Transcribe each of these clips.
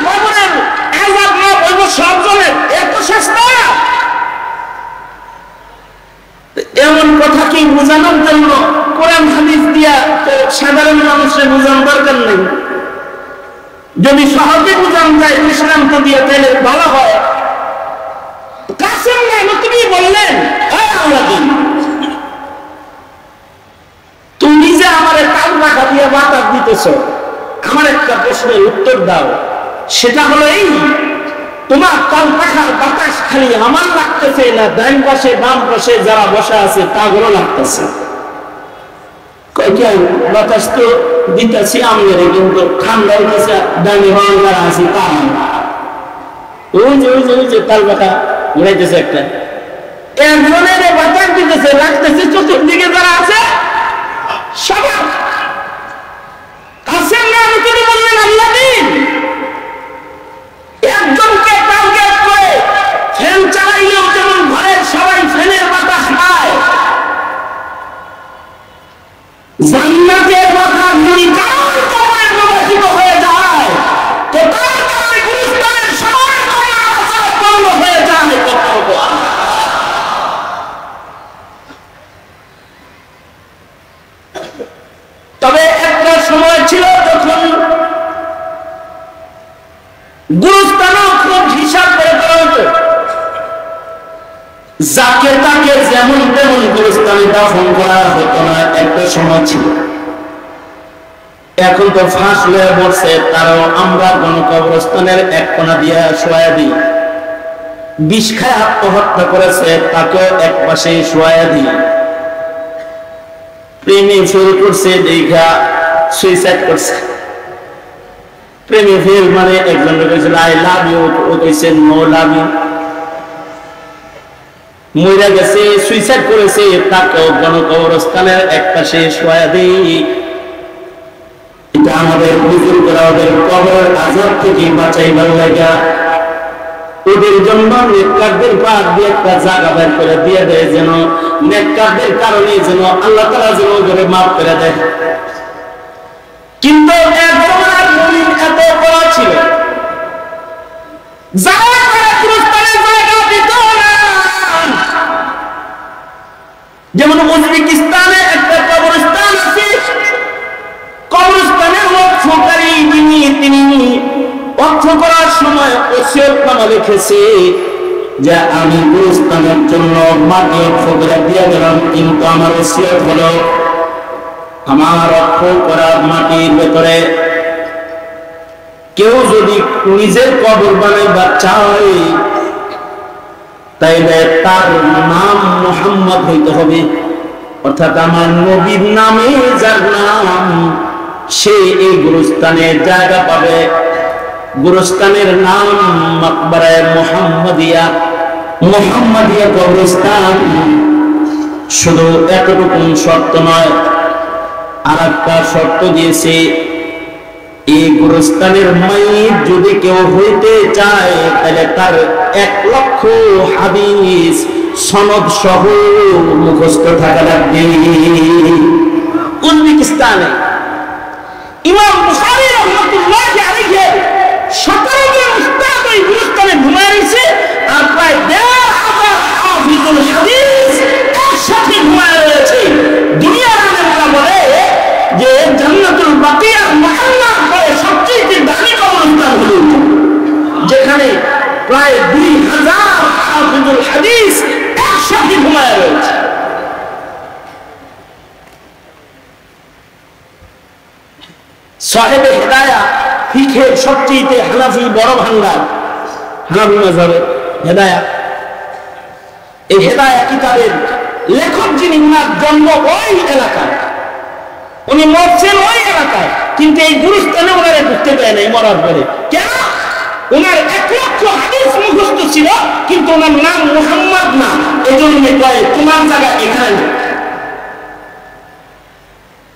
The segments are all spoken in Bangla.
কবরের আযাব না হইব সব জনের, এত সস্তা। এমন কথা কি বোঝানোর জন্য কোরআন হাদিস দিয়া তো সাধারণ মানুষের বোঝানোর দরকার নেই। যদি সহজে বোঝানো যায় দৃষ্টান্ত দিয়ে তাহলে ভালো হয়। কাসেম তুমি বললেন তুমি যে আমার কাল রাখা দিয়ে বাতাস দিতেছ, আমার একটা প্রশ্নের উত্তর দাও। সেটা হলো এই, তোমার কাল পাখার বাতাস খালি আমার লাগতেছে না ডাইন পাশে বাম পাশে যারা বসা আছে তাগুলো লাগতেছে? বাতাস তো দিতেছি আমাদের, কিন্তু ঠান্ডা হইতেছে ডাইনি হওয়ার যারা আছে তা ওই যে ওই যে ওই যে কাল পাখা উড়াইতেছে একটা, একজনের বাতাস দিতেছে লাগতেছে চতুর্দিকে যারা আছে সবার। কাসেম না তুমি বললেন আল্লাহ দিন একজনকে টার্গেট করে ফ্যান চালাইলেও যেমন ঘরের সবাই ফ্যানের বাতাস পায়, জান্নাতের বাতাস যদি কারণ কবরে প্রবাহিত হয়ে যায় তো তার কারণে গুলিস্তানের সবার কবরের বাতাস বন্ধ হয়ে যায়। তবে একটা সময় ছিল যখন গুরুস্থানও খুব হিসাব করে করা হতো, যাকে তাকে যেমন তেমন গুরুস্থানে দাফন করা হতো না। একটা সময় ছিল, এখন তো ফাঁস লয়ে বসছে, তারাও আমরা গণকবরস্থানের এক কোণা দিয়ে শোয়া দিই। বিষ খায় আত্মহত্যা করেছে, তাকেও এক পাশে শোয়া দিই। প্রেমে ফেল করছে দেখা সুইসাইড করছে। প্রেমে ফেল মানে একজন কইছিল আই লাভ ইউ, ও কইছে নো লাভ ইউ। মইরা গেছে, সুইসাইড করেছে, তাকেও গণকবরস্থানের এক পাশে শোয়া দিই। এটা আমাদের বুজুর্গরা ওদের কবরের আযাব থেকে বাঁচাইবার লাগা ওদের জন্য নেককারদের পাক দিয়ে একটা জায়গা বের করে দিয়ে দেয়, যেন নেককারদের কারণে যেন আল্লাহ তাআলা যেন ওদের মাফ করে দেয়। কিন্তু একজনের মুমিন এত বড় ছিল যারা গুরুস্থানে জায়গা দিত না। যেমন উজবেকিস্তানে একটা কবরস্থান আছে, কবরস্থানের ওয়াকফকারী তিনি ওয়াকফ করার সময় ওসিয়তনামা লিখেছে যে আমি গুরুস্থানের জন্য মাটি ওয়াকফ করে দিয়ে গেলাম, কিন্তু আমার ওসিয়ত হলো আমার ওয়াকফ করা মাটির ভেতরে কেউ যদি নিজের কবর বানাইবার চায় তাইলে তার নাম মুহাম্মদ হইতে হবে, অর্থাৎ আমার নবীর নামে যার নাম সে এই গুরুস্থানে জায়গা পাবে। গুরুস্থানের নাম মাকবারায়ে মুহাম্মাদিয়া, মুহাম্মাদিয়া কবরস্থান। শুধু এতটুকু শর্ত নয়, আর একটা শর্ত দিয়েছে, এই গুরুস্থানের মাইয়িত যদি কেউ হইতে চায় তাহলে তার 1 লক্ষ হাদিস সনদ সহ মুখস্থ থাকা লাগবে। উজবেকিস্তানে ইমাম বুখারী রাহমাতুল্লাহি আলাইহি 17 জন উস্তাদ এই গুরুস্থানে ঘুমায় রয়েছে, আর প্রায় 1,500 হাফিজুল হাদিস একসাথে ঘুমায় রয়েছে। দুনিয়ার আলেমরা বলে যে জান্নাতুল বাকিয়া মুহাম্মদ পরে সবচেয়ে দামি কবরস্থান হলো, যেখানে প্রায় 2000 হাফিজুল হাদিস একসাথে ঘুমায় রয়েছে। সাহেবে হেদায়া ফিকহের সবচেয়ে হানাফি বড় ভান্ডার, হানাফি মাযহাবের হেদায়া। এই হেদায়া কিতাবের লেখক যিনি, উনার জন্ম ওই এলাকায়, উনি মরছেন ওই এলাকায়, কিন্তু এই গুরুস্থানে ওনারা ঢুকতে দেয় নাই মরার পরে। কেন? ওনার 1 লক্ষ হাদিস মুখস্থ ছিল, কিন্তু ওনার নাম মুহাম্মদ না। এই জন্য কয় তোমার জায়গা এখানে।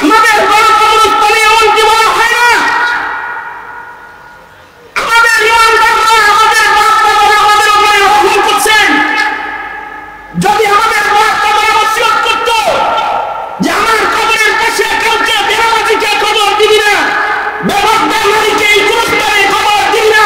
আমাদের বড় কবরস্থানে এমন কি বলা হয় না? আমাদের ইমানদাররা আমাদের বাপ দাদারা আমাদের উপরে রহম করছেন। যদি আমাদের বাপ দাদারা ওসিয়ত করতো যে আমার কবরের পাশে কাউকে বেনামাজিকে কবর দিবি না, বেপরদা নারীকে এই গুরুস্থানে কবর দিবি না,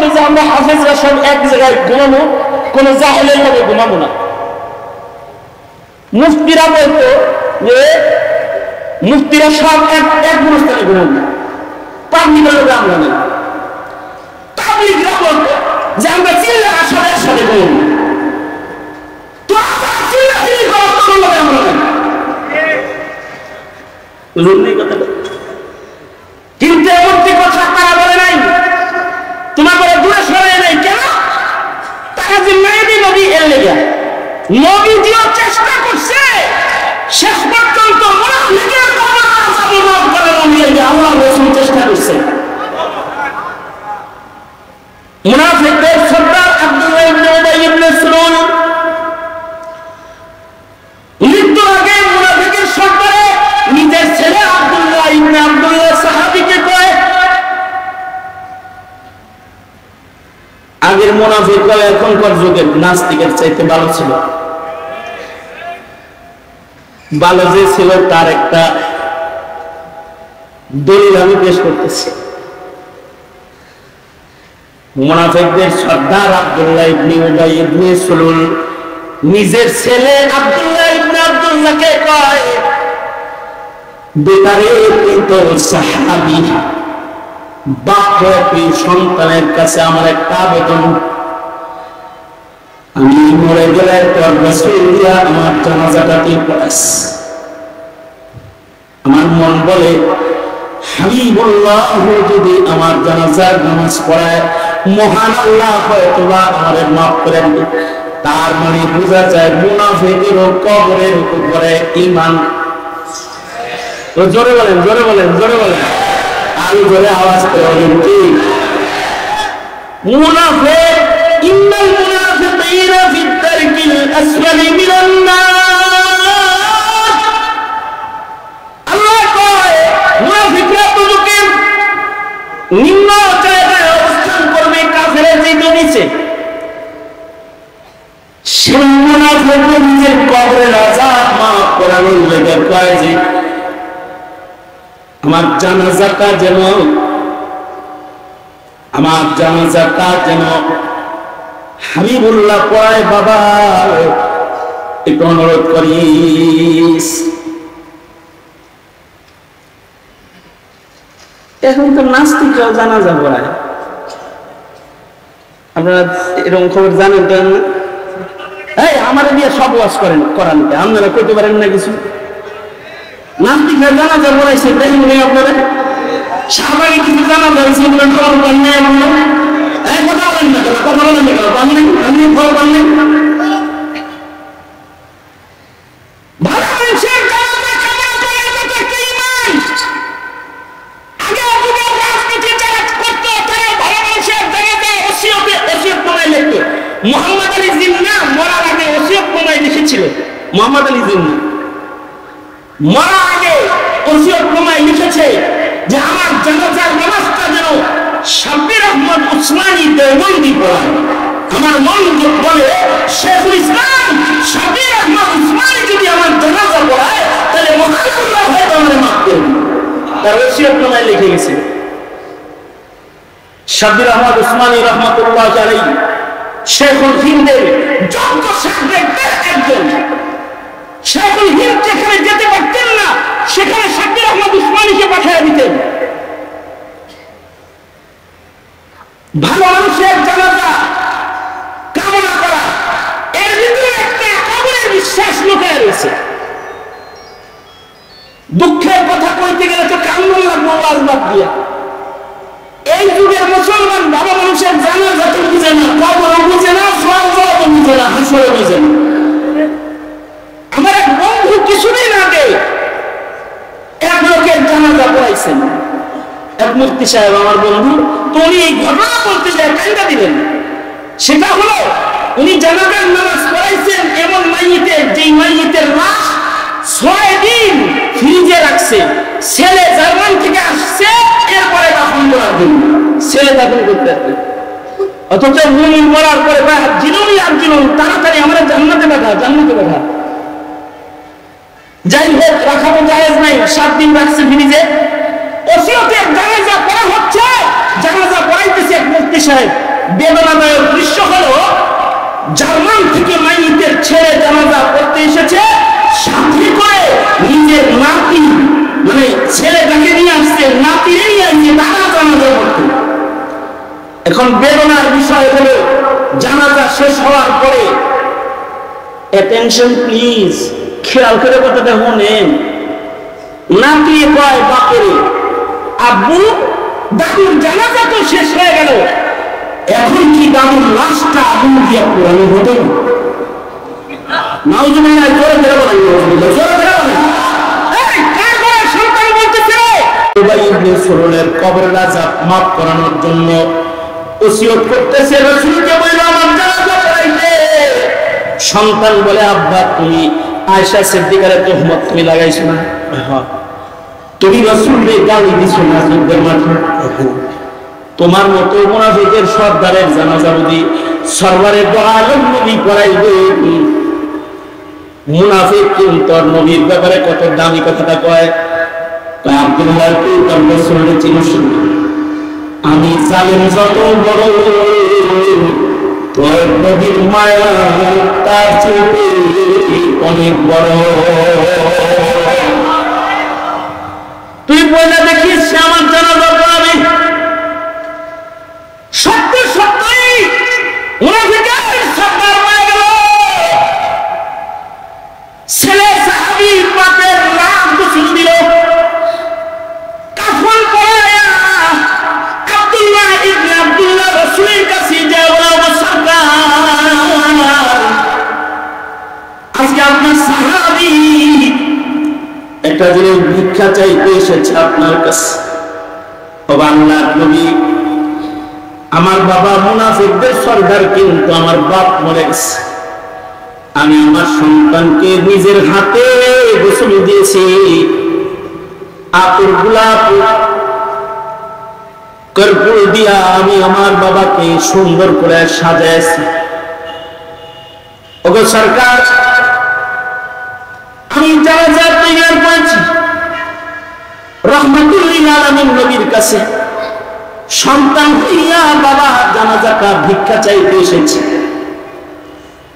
বলতো যে আমরা হাফেজরা সব এক জায়গায় ঘুমাবো, কোন জাহেলের লগে ঘুমাবো না। মুফতিরা বলতো যে মুফতিরা সব এক গুরুস্থানে ঘুমাবো, পাবলিকের লোক আমরা নেই। পাবলিকরা বলতো যে আমরা চিল্লা আসলে একসাথে ঘুমাবো, তো চিল্লা চিল্লি করার কোনো লোক আমরা নেই। কিন্তু এমনটি কথা তারা বলে নাই, তোমার বলে দূরে সরাই নাই। কেন? তারা যে মেয়েদি নবী এর লেগে নবীজিও চেষ্টা করছে শেষ পর্যন্ত মুনাফিকের কবর করে লেগে আল্লাহ রাসূল চেষ্টা করছে। মুনাফিকদের সর্দার আব্দুল্লাহ ইবনে উবাই ইবনে সালুল মৃত্যুর আগে মুনাফিকের সর্দারে নিজের ছেলে আব্দুল্লাহ ইবনে আব্দুল্লাহ সাহাবীকে কয়, আগের মুনাফিক এখনকার যুগের নাস্তিকের চাইতে ভালো ছিল। ভালো যে ছিল তার একটা দলিল আমি পেশ করতেছি। মুনাফিকদের সর্দার আব্দুল্লাহ ইবনে উবাই ইবনে সালুল নিজের ছেলে আব্দুল্লাহ ইবনে আব্দুল্লাহকে কয়, বেটারে তুই তো সাহাবী, বাপ তুই সন্তানের কাছে আমার একটা আবেদন, আমি মরে গেলে তোর রাসূল দিয়া আমার জানাজাটা তুই পড়াস। আমার মন বলে হাবিবুল্লাহ যদি আমার জানাজার নামাজ পড়ায় মহান আল্লাহ হয়তোবা আমাদের মাফ করেন। তার মানে বোঝা যায় মুনাফিকেরও কবরের উপরে ঈমান। জোরে বলেন, জোরে বলেন, জোরে বলেন, আরো জোরে আওয়াজ করে বলেন কি মুনাফিক ইন্নাল মুনাফিকিনা ফি দারকিল আসফালি মিনান নার। আল্লাহ কয় মুনাফিকরা দুজকের নিম্ন জায়গায় অবস্থান করবে, কাফেরের যে নিচে। সেই মুনাফিক নিজের কবরের আযাব মাফ করানোর লেগে কয় যে আমার জানাজাটা যেন হাবিবুল্লাহ পড়ায়। বাবা একটু অনুরোধ করিস। এখন তো নাস্তিকরাও জানাজা পড়ায়, আপনারা এরকম খবর জানেন কেন? এই আমার দিয়ে সব ওয়াজ করান, আপনারা কইতে পারেন না কিছু? নাস্তিকরা জানাজা পড়াইছে, দেখেন আপনারা সাহাবায়ে কিছু জানাজা হয়েছে, এগুলো খবর পান নাই? কথা বলেন না, কথা বলেন না, পাননি? আপনি খবর পাননি? ভালো মানুষের জানাজা কেমন করে এটা একটা ঈমান। আগে যুগে রাজনীতি যারা করত তারা ভালো মানুষের জানাজা ওসিয়ত কমায় লিখত। মুহাম্মদ আলী জিন্নাহ মরার আগে ওসিয়ত কমায় লিখেছিল। মুহাম্মদ আলী জিন্নাহ মরার আগে ওসিয়ত কমায় লিখেছে যে আমার জানাজার নামাজটা যেন শাব্বির আহমদ উসমানী দেওবন্দি পড়ায়। আমার মন বলে শেখুল ইসলাম শাব্বির আহমদ উসমানী যদি আমার জানাজা পড়ায় তাহলে মুহাম্মদুল্লাহ হয়তো আমাদের মাফ করবে। তার ওসিয়ত কমায় লিখে গেছে। শাব্বির আহমদ উসমানী রহমাতুল্লাহ আলাইহি শেখুল হিন্দের যোগ্য শেখদের একজন। শেখুল হিন্দ যেখানে যেতে পারতেন না সেখানে শাব্বির আহমদ উসমানীকে পাঠিয়ে দিতেন। ভালো মানুষের জানাজা কামনা করা, এর ভিতরে একটা কবরের বিশ্বাস লুকিয়ে রয়েছে। দুঃখের কথা কইতে গেলে তো কান্না লাগবে আওয়াজ বাদ দিয়া। এই যুগের মুসলমান ভালো মানুষের জানাজা তো বুঝে না, কবরও বুঝে না, স্বর্গও বুঝে না, হাসরও বুঝে না। আমার এক বন্ধু কিছুদিন আগে এক লোকের জানাজা পড়াইছেন, এক মুফতি সাহেব আমার বন্ধু। তো উনি এই ঘটনা বলতে যায় কান্দা দিলেন। সেটা হলো উনি জানাজার নামাজ পড়াইছেন এমন মাইয়িতের, যেই মাইয়িতের লাশ 6 দিন ফ্রিজে রাখছে। ছেলে জার্মান থেকে আসছে, এরপরে দাফন করার জন্য ছেলে দাফন করতে আসছে। অথচ মুমিন মরার পরে জিনুনি আর জিনুন তাড়াতাড়ি আমরা জান্নাতে পাঠা, জান্নাতে পাঠা। যাই হোক, রাখাবো জায়েজ নাই, 7 দিন রাখছে ফ্রিজে। ওসিয়তের জানাজা পড়া হচ্ছে, জানাজা পড়াইতেছে এক মুফতি সাহেব। বেদনাদায়ক দৃশ্য হলো জার্মান থেকে মাইতের ছেলে জানাজা করতে এসেছে, সাথে করে নিজের নাতি মানে ছেলেটাকে নিয়ে আসছে, নাতিরে নিয়ে আসছে তারা জানাজা করতে। এখন বেদনার বিষয় হলো জানাজা শেষ হওয়ার পরে, অ্যাটেনশন প্লিজ, খেয়াল করে কথাটা শুনেন, নাতি কয় বাপরে, আব্বু দাদুর জানাজা তো শেষ হয়ে গেল, এখন কি দাদুর লাশটা আগুন দিয়ে পোড়ানো হবে? নাউজুবিল্লাহ, জোরে জোরে বলেন, জোরে জোরে বলেন। এই কার ঘরে সন্তান বলতেছে উবাই ইবনে সুলুলের কবরের আযাব মাফ করানোর জন্য ওসিয়ত করতেছে, রাসূলকে বলল আমার জানাজা পড়াইতে। সন্তান বলে আব্বা তুমি আয়েশা সিদ্দিকার তোহমত তুমি লাগাইছো না, তুমি রাসূলকে গালি দিছো না যুদ্ধের মাঠে, তোমার মতো মুনাফিকের সর্দারের জানাজা যদি সরওয়ারে দো আলম নবী পড়াইবে, মুনাফিক কিন্তু নবীর ব্যাপারে কত দামি কথাটা কয়। আব্দুল্লাহ তার রাসূলের চিনিস, আমি জালেম যত বড় তোর নবীর মায়া তার চেয়ে অনেক বড়। তুই বলে দেখিস সে আমার জানাজা পড়াবে। সত্য সত্যই মুনাফিকের সর্দার হয়ে গেল। ছেলে সাহাবী বাপের নাম গোসল দিল, কাফন পরায়া আব্দুল্লাহ ইবনে আব্দুল্লাহ রাসূলের কাছে যায়, বলে সরকার আজকে আপনার সাহাবী একটা জিনিস ভিক্ষা চাইতে এসেছে আপনার কাছে। ও আল্লাহর নবী, আমার বাবা মুনাফিকদের সর্দার, কিন্তু আমার বাপ মরে গেছে, আমি আমার সন্তানকে নিজের হাতে গোসল দিয়েছি, আতর গোলাপ কর্পূর দিয়া আমি আমার বাবাকে সুন্দর করে সাজাইছি। ওগো সরকার, আমি জানাজা তৈরি করেছি, রাহমাতুল লিল আলামিন নবীর কাছে সন্তান হইয়া বাবা জানাজাটা ভিক্ষা চাইতে এসেছি।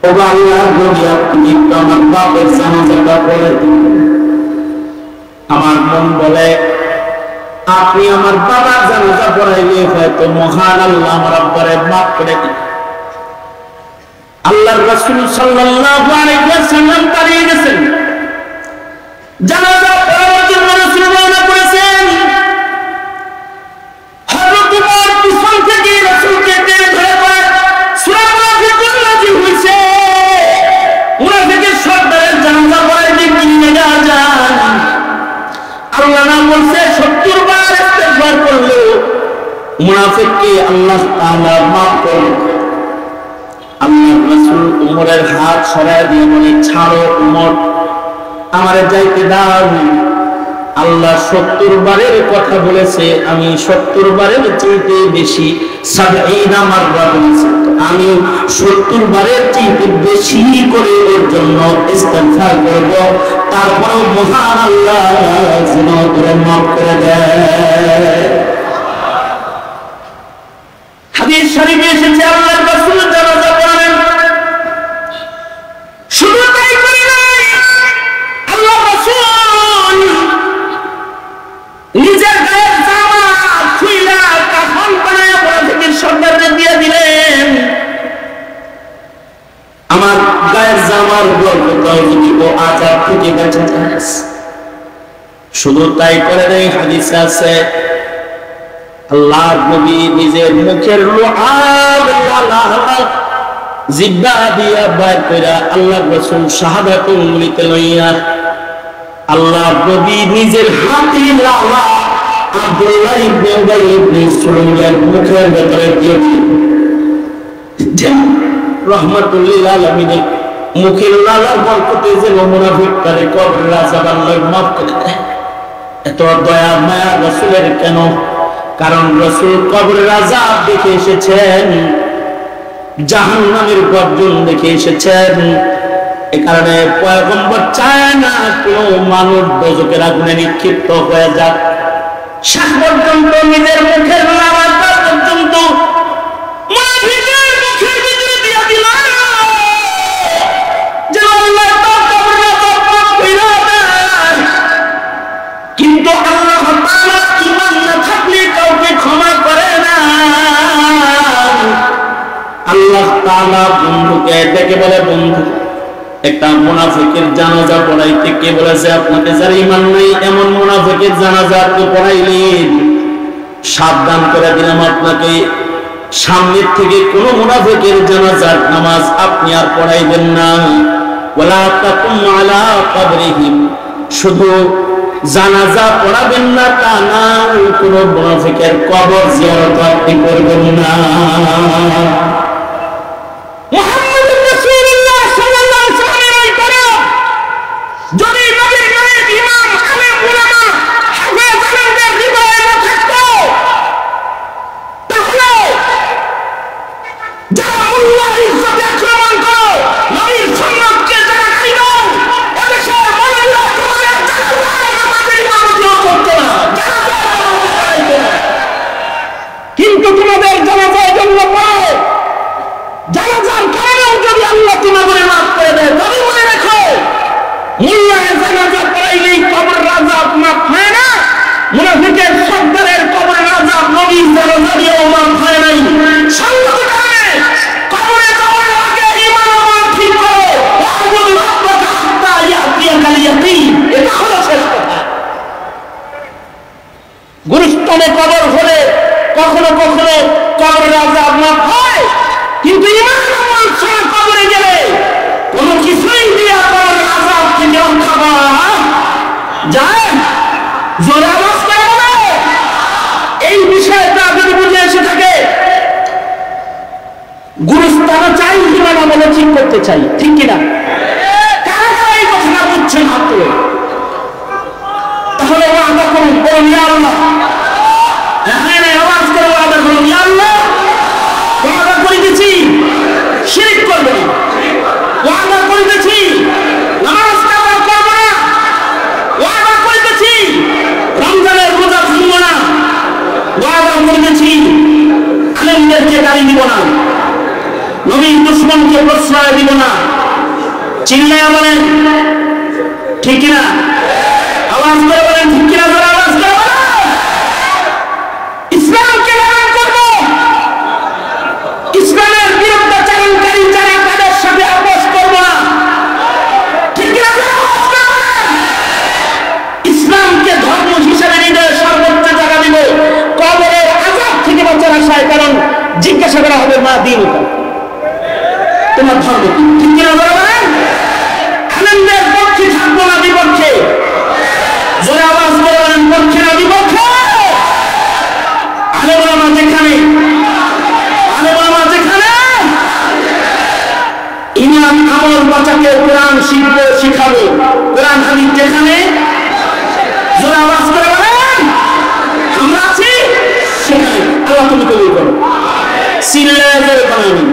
ও আল্লাহর নবী, আপনি তো আমার বাপের জানাজাটা পড়ে দিন। আমার মন বলে আপনি আমার বাবার জানাজা পড়াইলে হয়তো মহান আল্লাহ আমার আব্বারে মাফ করে দিন। আল্লাহর রাসূল সাল্লাল্লাহু আলাইহি ওয়াসাল্লাম দাঁড়িয়ে গেছেন, জানাজা পড়ার জন্য রাসূল রওনা করেছেন। হযরত উমর পিছন থেকে রাসূলকে টেনে ধরে বলে, সূরা মুনাফিকুন নাযিল হইছে, মুনাফিকের সর্দারের জানাজা পড়াইতে কি নিয়ে যান? আল্লাহ না বলছে 70 বার ইস্তেগফার করলো মুনাফিককে আল্লাহ তাআলা মাফ করবে। আল্লাহর রাসূল উমরের হাত সরায় দিয়ে বলে, ছাড়ো উমর, আমারে যাইতে দাও। আল্লাহ 70 বারের কথা বলেছে, আমি 70 বারের চাইতে বেশি 70 মাররা বলেছে, আমি 70 বারের চাইতে বেশি করে ওর জন্য ইস্তেগফার করব, তারপরেও মহান আল্লাহ যেন ওরে মাফ করে দেয়। হাদিস শরীফে এসেছে আল্লাহর রাসূল জানাজা পড়ালেন, শুধু তাই করে নাই, আল্লাহর রাসূল নিজের গায়ের জামা খুইলা কাফন বানায় মুনাফিকের সর্দারদের দিয়ে দিলেন। আমার গায়ের জামার বরকতায় যদি ও আযাব থেকে বেঁচে যায়। শুধু তাই করে নাই, হাদিসে আছে আল্লাহর নবী নিজের মুখের লুআব জিহ্বা দিয়া বাইর কইরা আল্লাহর রাসূল শাহাদাতুল মুলিতে লইয়া আল্লাহর নবী নিজের হাতে লালা আব্দুল্লাহ ইবনে উবাই ইবনে সুলুলের মুখের ভিতরে দিয়েছেন। রাহমাতুল লিল আলামিনের মুখের লালার বরকতে যে মুনাফিকদের কবরের আযাব আল্লাহ মাফ করে দেয়। এত দয়া মায়া রাসূলের কেন? কারণ রাসূল কবরের আযাব দেখে এসেছেন, জাহান্নামের গর্জন দেখে এসেছেন। এ কারণে পয়গম্বর চায় না কোন মানুষ দোজখের আগুনে নিক্ষিপ্ত হয়ে যাক। শেষ পর্যন্ত নিজের মুখের লালা পর্যন্ত তাআলা বন্ধুকে ডেকে বলে, বন্ধু একটা মুনাফিকের জানাজা পড়াইতে কে বলেছে আপনাকে? যার ঈমান নাই এমন মুনাফিকের জানাজা আপনি পড়াইলেন, সাবধান করে দিলাম আপনাকে, সামনের থেকে কোন মুনাফিকের জানাজার নামাজ আপনি আর পড়াইবেন না। ওয়ালা তাকুম আলা কবরিহিম, শুধু জানাজা পড়াবেন না তা না, কোন মুনাফিকের কবর জিয়ারত আপনি করবেন না। মুহাম্মদুর রাসূলুল্লাহ সাল্লাল্লাহু আলাইহি ওয়াসাল্লামের পরে যদি নবীর নায়েব ইমাম আলেম উলামা হাফেজ আলেমদের হৃদয়ে না থাকতো, তাহলে যারা আল্লাহর ইজ্জত আক্রমণ করো, নবীর সুন্নাতকে যারা গালি দাও, এদেশের মহিলা তোমাদের জানাজার নামাজের ইমামতিও করতো না, কিন্তু তোমাদের জানাজার জন্য পড়ো, জানাজার কারণেও যদি আল্লাহ তোমাদের মাফ করে দেয়, তবে মনে রেখো মুল্লায় জানাজা পড়াইলেই কবর আযাব মাফ হয় না, মুনাফিকের সর্দারের কবর আযাব নবীর জানাজা দিয়েও মাফ হয় নাই। সঙ্গত কারণে কবরে যাওয়ার আগে ঈমান আমল ঠিক করো, ওয়াবুদ রাব্বাকা হাত্তা ইয়াতিয়াকাল ইয়াকিন, এটা হলো শেষ কথা। গুরুস্থানে কবর হলে কখনো কখনো কবরের আযাব মাফ হয়, কিন্তু ঈমান আমল ছাড়া কবরে গেলে কোনো কিছুই দিয়া কবরের আযাব থেকে রক্ষা পাওয়া যায়। জোরে আওয়াজ করে বলো, এই বিষয়টা যদি বুঝে এসে থাকে, গুরুস্থানও চাই, ঈমান আমলও ঠিক করতে চাই, ঠিক কিনা? কারা কারা এই কথাটা বুঝছেন হাত তুলে? তাহলে ওয়াদা করুন, বলুন ইয়া আল্লাহ। হ্যাঁ, আওয়াজ করে ওয়াদা করুন, ইয়া আল্লাহ ওয়াদা করিতেছি শিরক করব না, ওয়াদা করিতেছি নামাজ কাজা করব না, ওয়াদা করিতেছি রমজানের রোজা ভাঙব না, ওয়াদা করিতেছি আলেমদেরকে গালি দিব না, নবীর দুশমনকে প্রশ্রয় দিব না। চিল্লায়া বলেন ঠিক কিনা? আওয়াজ করে বলেন ঠিক কিনা? জোরে আওয়াজ করে বলেন। ইসলামকে লালন করব, ইসলামের বিরুদ্ধাচারণকারী যারা তাদের সাথে আপোষ করব না, ঠিক কিনা? ইসলামকে ধর্ম হিসেবে হৃদয়ে সর্বোচ্চ জায়গা দিব, কবরের আযাব থেকে বাঁচার আশায়, কারণ জিজ্ঞাসা করা হবে মা দিন তোমার ধর্ম কি, ঠিক কিনা? আলেমদের পক্ষে থাকবো না বিপক্ষে? জোরে আওয়াজ করে বলেন পক্ষে না বিপক্ষে? আলেম ওলামা যেখানে, আলেম ওলামা যেখানে ইমান আমল বাঁচাকে কোরআন শিখবে শিখাবে, কোরআন হাদিস যেখানে, জোরে আওয়াজ করে বলেন আমরা আছি সেখানে। আল্লাহ তুমি কবুল করো, সিল্লায়ে জোরে বানাবেন।